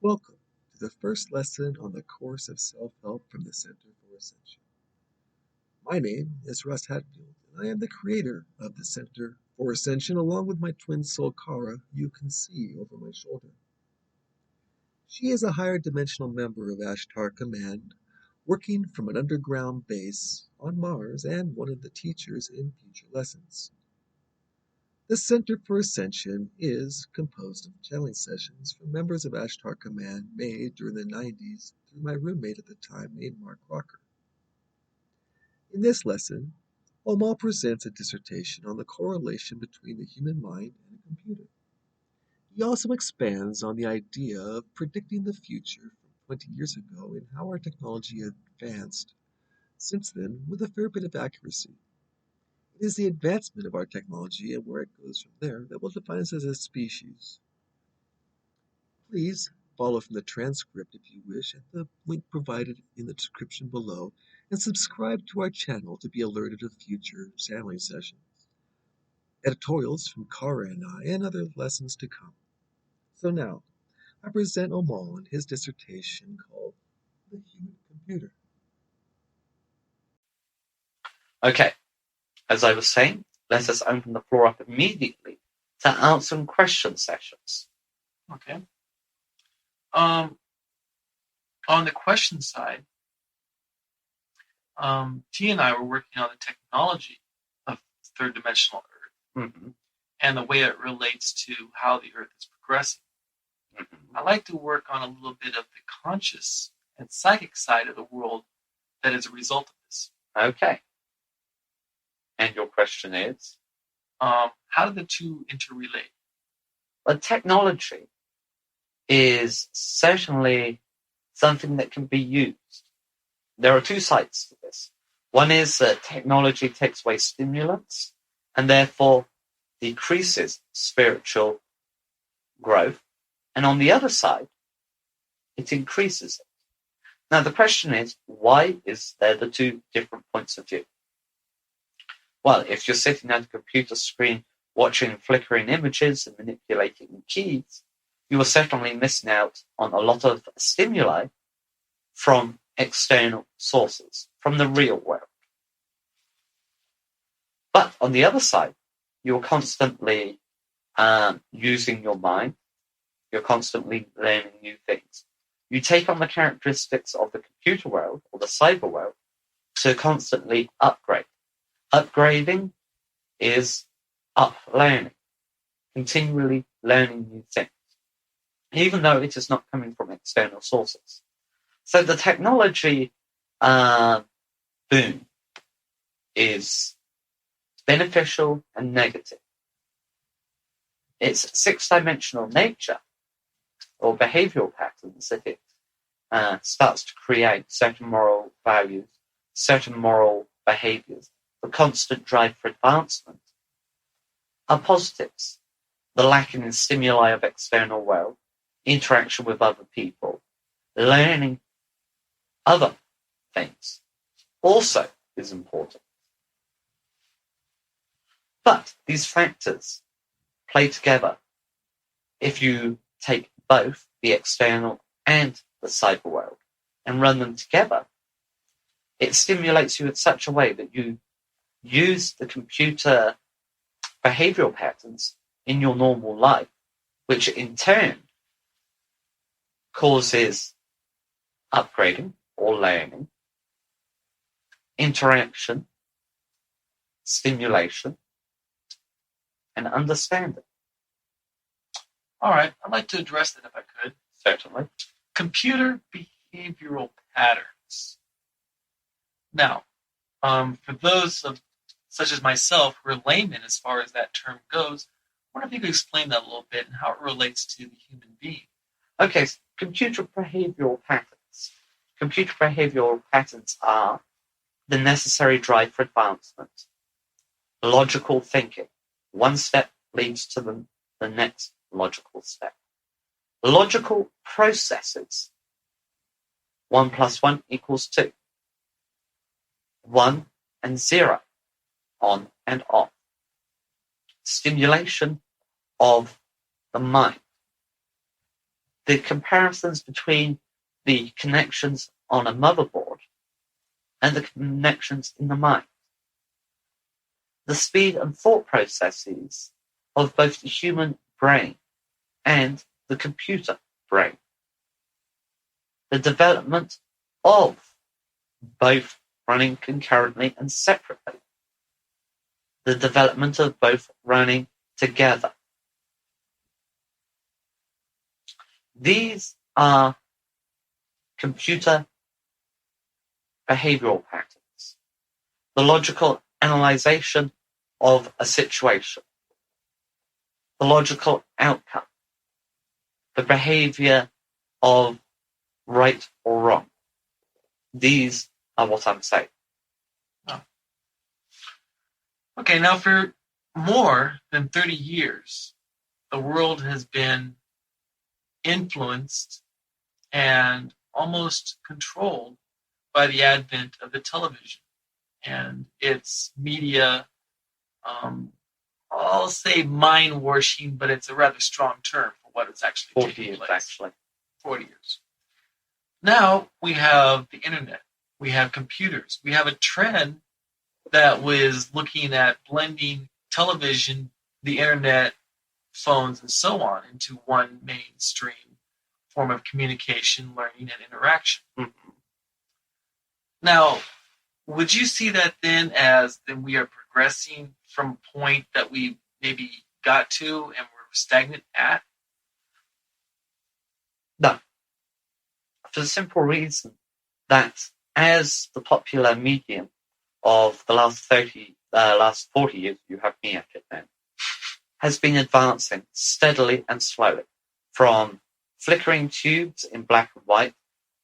Welcome to the first lesson on the course of self-help from the Center for Ascension. My name is Russ Hatfield, and I am the creator of the Center for Ascension, along with my twin soul Kara, you can see over my shoulder. She is a higher dimensional member of Ashtar Command, working from an underground base on Mars and one of the teachers in future lessons. The Center for Ascension is composed of channeling sessions from members of Ashtar Command made during the 90s through my roommate at the time named Mark Rocker. In this lesson, Omal presents a dissertation on the correlation between the human mind and a computer. He also expands on the idea of predicting the future from 20 years ago and how our technology advanced since then with a fair bit of accuracy. It is the advancement of our technology and where it goes from there that will define us as a species. Please follow from the transcript if you wish at the link provided in the description below, and subscribe to our channel to be alerted of future channeling sessions, editorials from Kara and I, and other lessons to come. So now, I present Omal and his dissertation called The Human Computer. Okay, as I was saying, let us open the floor up immediately to answer some question sessions. Okay. On the question side, T and I were working on the technology of third dimensional Earth and the way it relates to how the Earth is progressing. I like to work on a little bit of the conscious and psychic side of the world that is a result of this. Okay. And your question is? How do the two interrelate? Well, technology is certainly something that can be used. There are two sides to this. One is that technology takes away stimulants and therefore decreases spiritual growth. And on the other side, it increases it. Now, the question is, why is there the two different points of view? Well, if you're sitting at a computer screen watching flickering images and manipulating keys, you are certainly missing out on a lot of stimuli from external sources, from the real world. But on the other side, you're constantly using your mind. You're constantly learning new things. You take on the characteristics of the computer world or the cyber world to constantly upgrade. Upgrading is up-learning, continually learning new things, even though it is not coming from external sources. So the technology boom is beneficial and negative. Its six-dimensional nature or behavioral patterns that it starts to create certain moral values, certain moral behaviors, the constant drive for advancement are positives. The lacking in stimuli of external world, interaction with other people, learning other things also is important. But these factors play together if you take both the external and the cyber world and run them together. It stimulates you in such a way that you use the computer behavioral patterns in your normal life, which in turn causes upgrading or learning, interaction, stimulation, and understanding. All right, I'd like to address that if I could. Certainly. Computer behavioral patterns. Now, for those such as myself who are laymen as far as that term goes, I wonder if you could explain that a little bit and how it relates to the human being. Okay, so computer behavioral patterns. Computer behavioral patterns are the necessary drive for advancement, logical thinking. One step leads to the next logical step. Logical processes. 1 + 1 = 2. 1 and 0. On and off. Stimulation of the mind. the comparisons between the connections on a motherboard and the connections in the mind. The speed and thought processes of both the human brain and the computer brain. The development of both running concurrently and separately. The development of both running together. These are computer behavioral patterns. The logical analyzation of a situation. The logical outcome. The behavior of right or wrong. These are what I'm saying. Oh. Okay, now for more than 30 years, the world has been influenced and almost controlled by the advent of the television and its media, I'll say mind washing, but it's a rather strong term for what is actually 40 taking years, place. actually. 40 years. Now we have the internet. We have computers. We have a trend that was looking at blending television, the internet, phones, and so on into one mainstream form of communication, learning, and interaction. Mm-hmm. Now, would you see that then as then we are progressing from a point that we maybe got to and we're stagnant at? No. For the simple reason that as the popular medium of the last 40 years, you have me at it then, has been advancing steadily and slowly from flickering tubes in black and white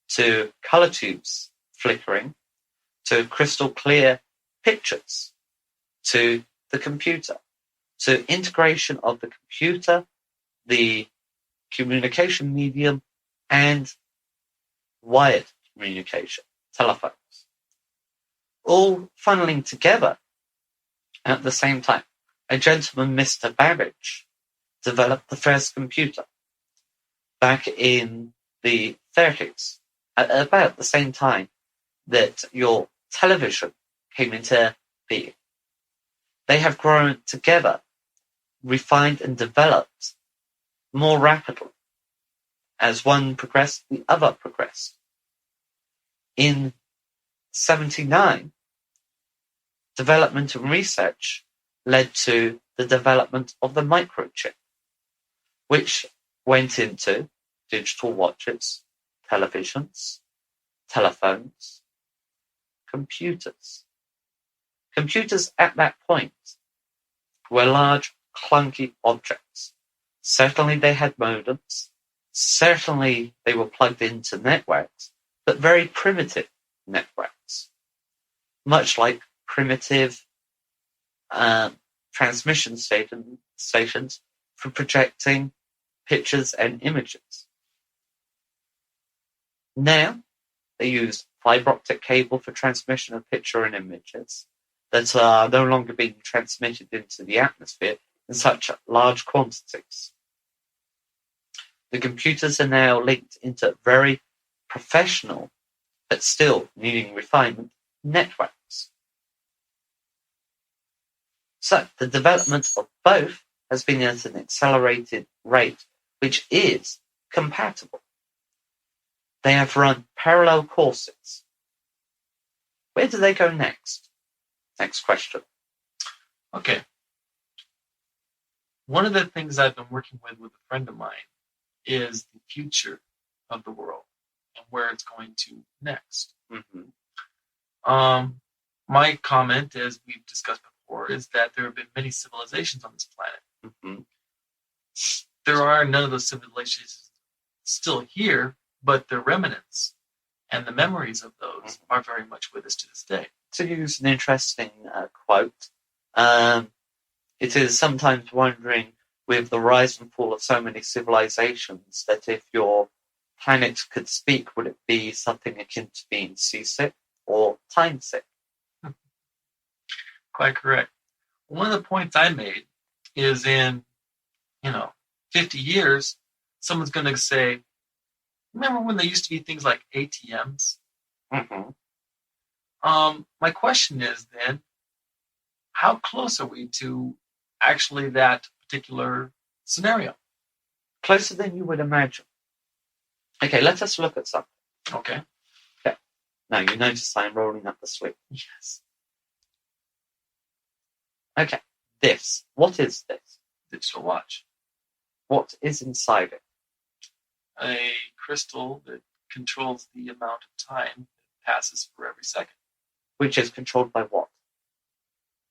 to color tubes flickering to crystal clear pictures to the computer to integration of the computer, the communication medium, and wired communication, telephones, all funneling together at the same time. A gentleman, Mr. Babbage, developed the first computer back in the 30s, at about the same time that your television came into being. They have grown together, refined and developed more rapidly. As one progressed, the other progressed. In 1979, development and research led to the development of the microchip, which went into digital watches, televisions, telephones, computers. Computers at that point were large, clunky objects. Certainly they had modems. Certainly they were plugged into networks, but very primitive networks. Much like primitive transmission stations for projecting pictures and images. Now, they use fiber optic cable for transmission of picture and images that are no longer being transmitted into the atmosphere in such large quantities. The computers are now linked into very professional, but still needing refinement, networks. So the development of both has been at an accelerated rate, which is compatible. They have run parallel courses. Where do they go next? Next question. Okay. One of the things I've been working with a friend of mine is the future of the world and where it's going to next. Mm-hmm. My comment, as we've discussed before, is that there have been many civilizations on this planet. Mm-hmm. There are none of those civilizations still here, but their remnants and the memories of those are very much with us to this day. To use an interesting quote, it is sometimes wondering, with the rise and fall of so many civilizations, that if your planet could speak, would it be something akin to being seasick or time sick? Quite correct. One of the points I made is in, 50 years, someone's going to say, Remember when there used to be things like ATMs? Mm-hmm. My question is then, how close are we to actually that particular scenario? Closer than you would imagine. Okay, let us look at something. Okay. Now, you notice I'm rolling up the sleeve. Yes. Okay, this. What is this? Digital watch. What is inside it? A crystal that controls the amount of time that passes for every second. Which is controlled by what?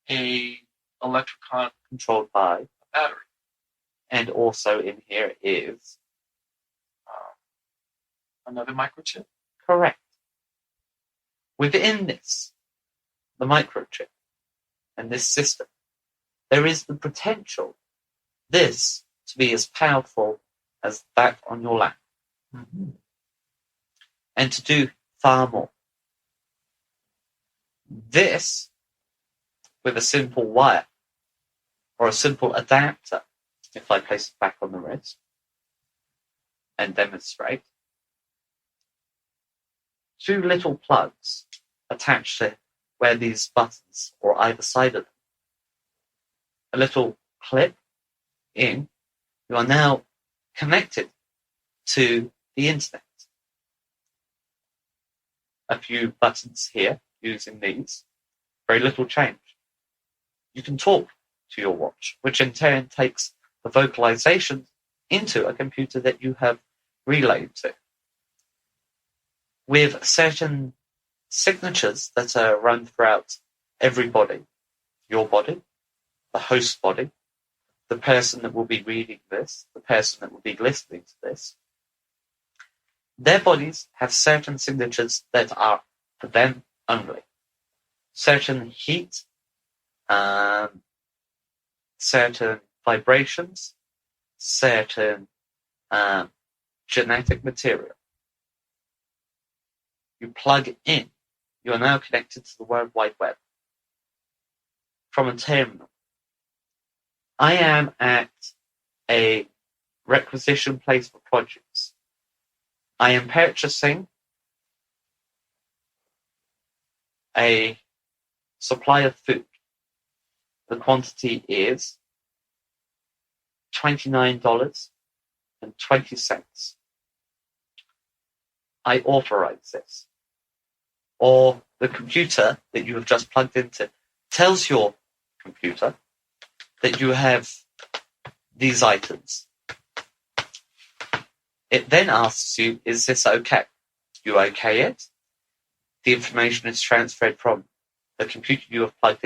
A electron Controlled by. battery. And also in here is. Another microchip? Correct. Within this, the microchip, and this system, there is the potential this to be as powerful as that on your lap. Mm-hmm. And to do far more. This, with a simple wire, or a simple adapter, if I place it back on the wrist, and demonstrate, 2 little plugs attached to where these buttons, or either side of them, a little clip in, you are now connected to the internet. A few buttons here using these, very little change. You can talk to your watch, which in turn takes the vocalization into a computer that you have relayed to. With certain signatures that are run throughout every body, your body, the host body, the person that will be reading this, the person that will be listening to this. Their bodies have certain signatures that are for them only. Certain heat, certain vibrations, certain genetic material. You plug in. You are now connected to the World Wide Web from a terminal. I am at a requisition place for produce. I am purchasing a supply of food. The quantity is $29.20. I authorize this. Or the computer that you have just plugged into tells your computer that you have these items. It then asks you, is this okay? You okay it? The information is transferred from the computer you have plugged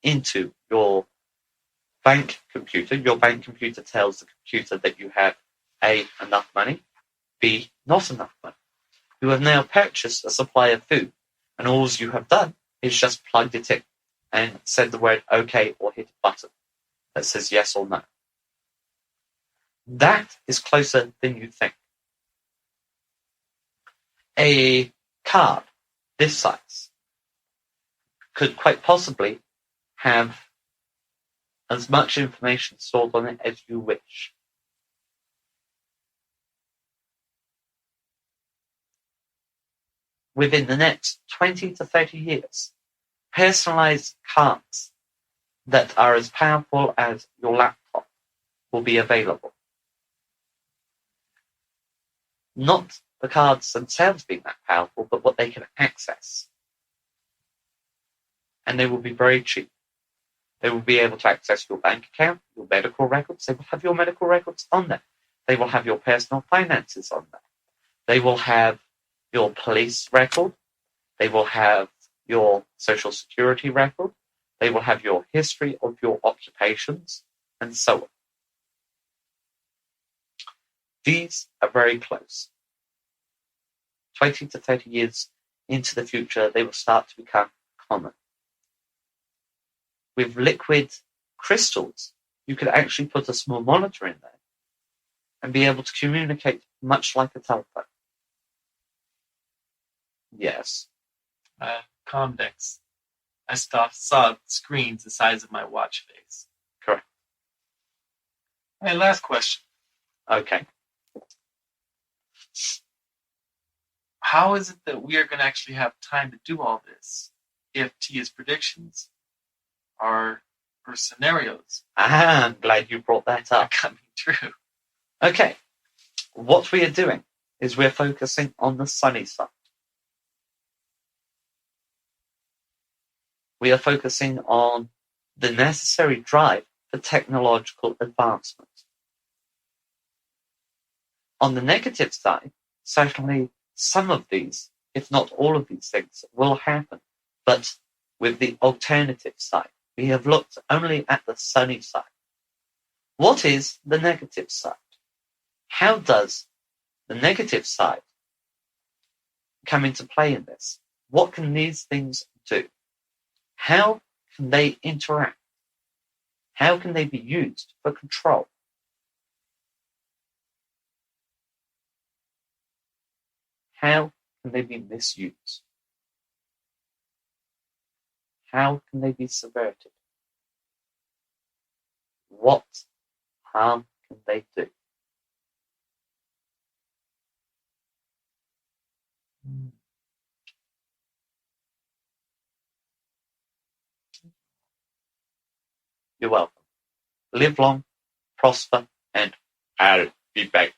into your bank computer. Your bank computer tells the computer that you have A, enough money, B, not enough money. You have now purchased a supply of food, and all you have done is just plugged it in and said the word OK or hit a button that says yes or no. That is closer than you think. A card this size could quite possibly have as much information stored on it as you wish. Within the next 20 to 30 years, personalized cards that are as powerful as your laptop will be available. Not the cards themselves being that powerful, but what they can access. And they will be very cheap. They will be able to access your bank account, your medical records. They will have your medical records on there. They will have your personal finances on there. They will have your police record. They will have your social security record. They will have your history of your occupations, and so on. These are very close. 20 to 30 years into the future, they will start to become common. With liquid crystals, you could actually put a small monitor in there and be able to communicate much like a telephone. Yes. Comdex. I saw screens the size of my watch face. Correct. Hey, last question. Okay. how is it that we are going to actually have time to do all this if Tia's predictions are for scenarios I'm glad you brought that are up. coming true? Okay, what we are doing is we're focusing on the sunny side. We are focusing on the necessary drive for technological advancement. On the negative side, certainly some of these, if not all of these things, will happen. But with the alternative side, we have looked only at the sunny side. What is the negative side? How does the negative side come into play in this? What can these things do? How can they interact? How can they be used for control? How can they be misused? How can they be subverted? What harm can they do? You're welcome. Live long, prosper, and I'll be back.